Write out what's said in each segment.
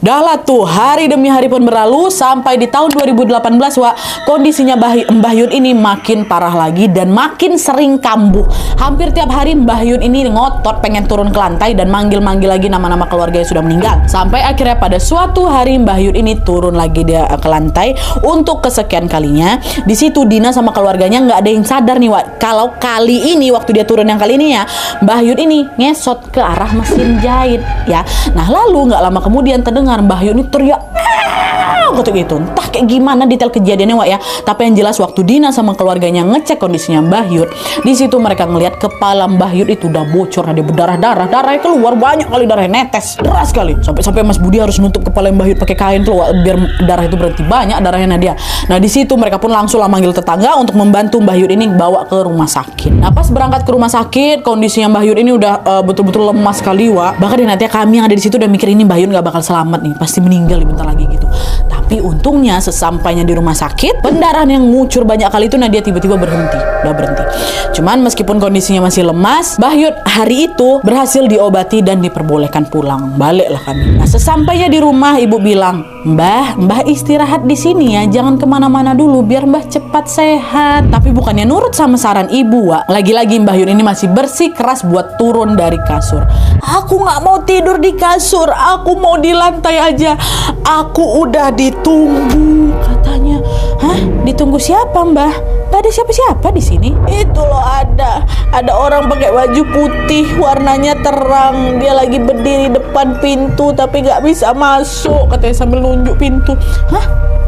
Dahlah tuh, hari demi hari pun berlalu sampai di tahun 2018, Wak. Kondisinya Mbah Yun ini makin parah lagi dan makin sering kambuh. Hampir tiap hari Mbah Yun ini ngotot pengen turun ke lantai dan manggil-manggil lagi nama-nama keluarga yang sudah meninggal. Sampai akhirnya pada suatu hari Mbah Yun ini turun lagi dia ke lantai untuk kesekian kalinya. Di situ Dina sama keluarganya nggak ada yang sadar nih, Wak. Kalau kali ini waktu dia turun yang kali ini ya, Mbah Yun ini ngesot ke arah mesin jahit ya. Nah lalu nggak lama kemudian terdengar Mbah Yun ini teriak gitu. Entah kayak gimana detail kejadiannya, Wak ya. Tapi yang jelas waktu Dina sama keluarganya ngecek kondisinya Mbah Yun, di situ mereka ngelihat kepala Mbah Yun itu udah bocor, ada berdarah-darah, darahnya keluar banyak kali, darahnya netes deras sekali. Sampai Mas Budi harus nutup kepala Mbah Yun pakai kain tuh, Wak, biar darah itu berhenti, banyak darahnya dia. Nah di situ mereka pun langsung lah manggil tetangga untuk membantu Mbah Yun ini bawa ke rumah sakit. Nah pas berangkat ke rumah sakit, kondisinya Mbah Yun ini udah betul-betul lemas sekali, Wak. Bahkan nanti kami yang ada di situ udah mikir ini Mbah Yun gak bakal selamat nih, pasti meninggal bentar lagi gitu. Tapi untungnya sesampainya di rumah sakit, pendarahan yang ngucur banyak kali itu Nadia tiba-tiba berhenti. Cuman meskipun kondisinya masih lemas, Mbah Yun hari itu berhasil diobati dan diperbolehkan pulang. Baliklah kami. Nah sesampainya di rumah, ibu bilang, Mbah istirahat di sini ya, jangan kemana-mana dulu biar Mbah cepat sehat. Tapi bukannya nurut sama saran ibu, Wak. Lagi-lagi Mbah Yun ini masih bersikeras buat turun dari kasur. Aku nggak mau tidur di kasur, aku mau di lantai aja. Aku udah ditunggu, katanya. Hah? Ditunggu siapa, Mbah? Mbah ada siapa-siapa di sini? Itu loh ada orang pakai baju putih, warnanya terang. Dia lagi berdiri depan pintu tapi nggak bisa masuk, katanya sambil nunjuk pintu. Hah?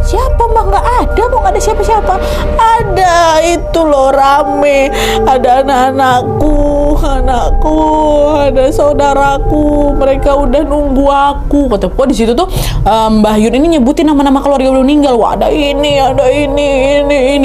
Siapa, Mbah? Nggak ada kok, nggak ada siapa-siapa. Ada, itu loh rame. Ada anakku, ada saudaraku. Mereka udah nunggu aku. Kata di situ tuh Mbah Yun ini nyebutin nama-nama keluarga udah meninggal. Wah ada ini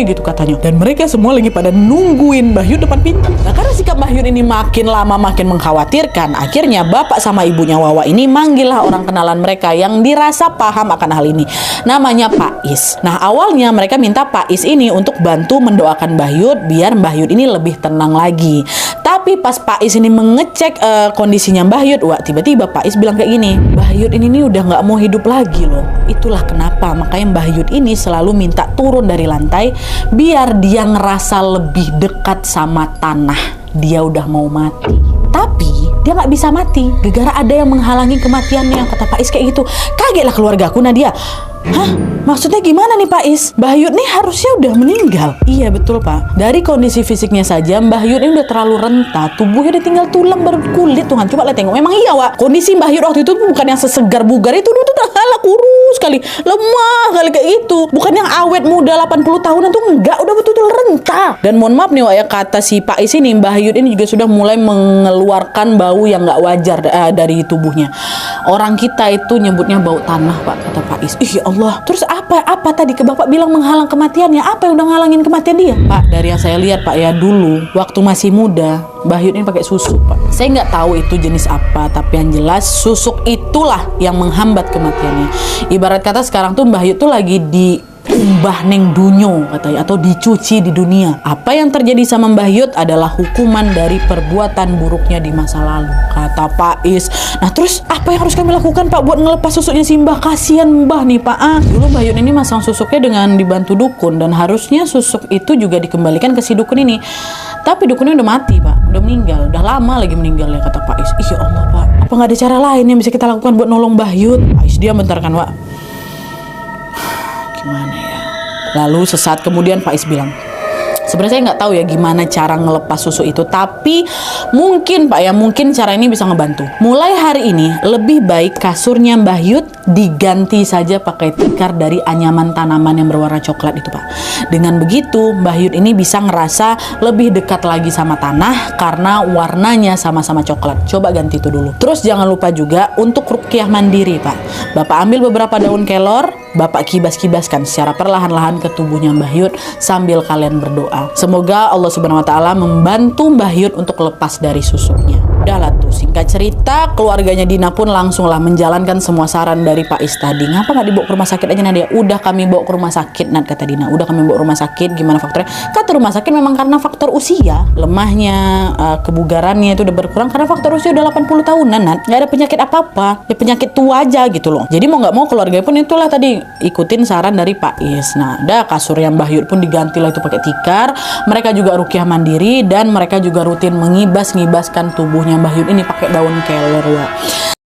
gitu katanya. Dan mereka semua lagi pada nungguin Mbah Yun depan pintu. Nah karena sikap Mbah Yun ini makin lama makin mengkhawatirkan, akhirnya bapak sama ibunya Wawa ini manggillah orang kenalan mereka yang dirasa paham akan hal ini. Namanya Pak Is. Nah awalnya mereka minta Pak Is ini untuk bantu mendoakan Mbah Yun biar Mbah Yun ini lebih tenang lagi. Tapi pas Pak Is ini mengecek kondisinya Mbah Yun, wah tiba-tiba Pak Is bilang kayak gini, Mbah Yun ini udah nggak mau hidup lagi loh. Itulah kenapa makanya Mbah Yun ini selalu minta turun dari lantai biar dia ngerasa lebih dekat sama tanah. Dia udah mau mati, tapi dia nggak bisa mati gara-gara ada yang menghalangi kematiannya, kata Pak Is kayak gitu. Kagetlah keluargaku, Nadia. Hah? Maksudnya gimana nih Pak Is? Mbah Yun nih harusnya udah meninggal. Iya betul Pak. Dari kondisi fisiknya saja Mbah Yun ini udah terlalu renta. Tubuhnya udah tinggal tulang baru kulit. Tuhan coba lihat tengok. Memang iya Wak. Kondisi Mbah Yun waktu itu bukan yang sesegar bugar itu. Tuh kurus sekali. Lemah kali kayak gitu. Bukan yang awet muda 80 tahunan tuh enggak. Udah betul-betul renta. Dan mohon maaf nih Wak ya, kata si Pak Is ini, Mbah Yun ini juga sudah mulai mengeluarkan bau yang nggak wajar dari tubuhnya. Orang kita itu nyebutnya bau tanah Pak, kata Pak Is. Ih ya Allah. Terus apa tadi ke Bapak bilang menghalang kematiannya? Apa yang udah ngalangin kematian dia? Pak, dari yang saya lihat Pak ya, dulu waktu masih muda Mbah Yun ini pakai susuk Pak. Saya nggak tahu itu jenis apa, tapi yang jelas susuk itulah yang menghambat kematiannya. Ibarat kata sekarang tuh Mbah Yun tuh lagi diumbah neng dunyo katanya, atau dicuci di dunia. Apa yang terjadi sama Mbah Yun adalah hukuman dari perbuatan buruknya di masa lalu, kata Pak Is. Nah terus apa yang harus kami lakukan Pak buat ngelepas susuknya si Mbah? Kasihan Mbah nih Pak. Dulu Mbah Yun ini masang susuknya dengan dibantu dukun, dan harusnya susuk itu juga dikembalikan ke si dukun ini. Tapi dukunnya udah mati Pak, udah meninggal, udah lama lagi meninggal ya, kata Pak Is. Ih ya Allah Pak, apa nggak ada cara lain yang bisa kita lakukan buat nolong Mbah Yun? Pak Is dia bentar kan Pak. Gimana ya? Lalu sesaat kemudian Pak Is bilang, sebenarnya saya nggak tahu ya gimana cara ngelepas susu itu, tapi mungkin Pak ya, mungkin cara ini bisa ngebantu. Mulai hari ini lebih baik kasurnya Mbah Yun diganti saja pakai tikar dari anyaman tanaman yang berwarna coklat itu Pak. Dengan begitu Mbah Yun ini bisa ngerasa lebih dekat lagi sama tanah karena warnanya sama-sama coklat. Coba ganti itu dulu. Terus jangan lupa juga untuk ruqyah mandiri Pak. Bapak ambil beberapa daun kelor, Bapak kibas-kibaskan secara perlahan-lahan ke tubuhnya Mbah Yud sambil kalian berdoa. Semoga Allah Subhanahu wa taala membantu Mbah Yud untuk lepas dari susuknya. Udahlah tuh, singkat cerita keluarganya Dina pun langsunglah menjalankan semua saran dari Pak Is tadi. Ngapa nggak dibawa ke rumah sakit aja Nadia? Udah kami bawa ke rumah sakit, Nat, kata Dina. Udah kami bawa ke rumah sakit, gimana faktornya? Kata rumah sakit memang karena faktor usia, lemahnya, kebugarannya itu udah berkurang karena faktor usia udah 80 tahunan, Nat. Nggak ada penyakit apa-apa, ya penyakit tua aja gitu loh. Jadi mau nggak mau keluarga pun itulah tadi ikutin saran dari Pak Is. Nah, udah kasur yang Mbah Yud pun diganti lah itu pakai tikar. Mereka juga ruqyah mandiri dan mereka juga rutin mengibas-ngibaskan tubuhnya Mbah Yud ini pakai daun kelor ya.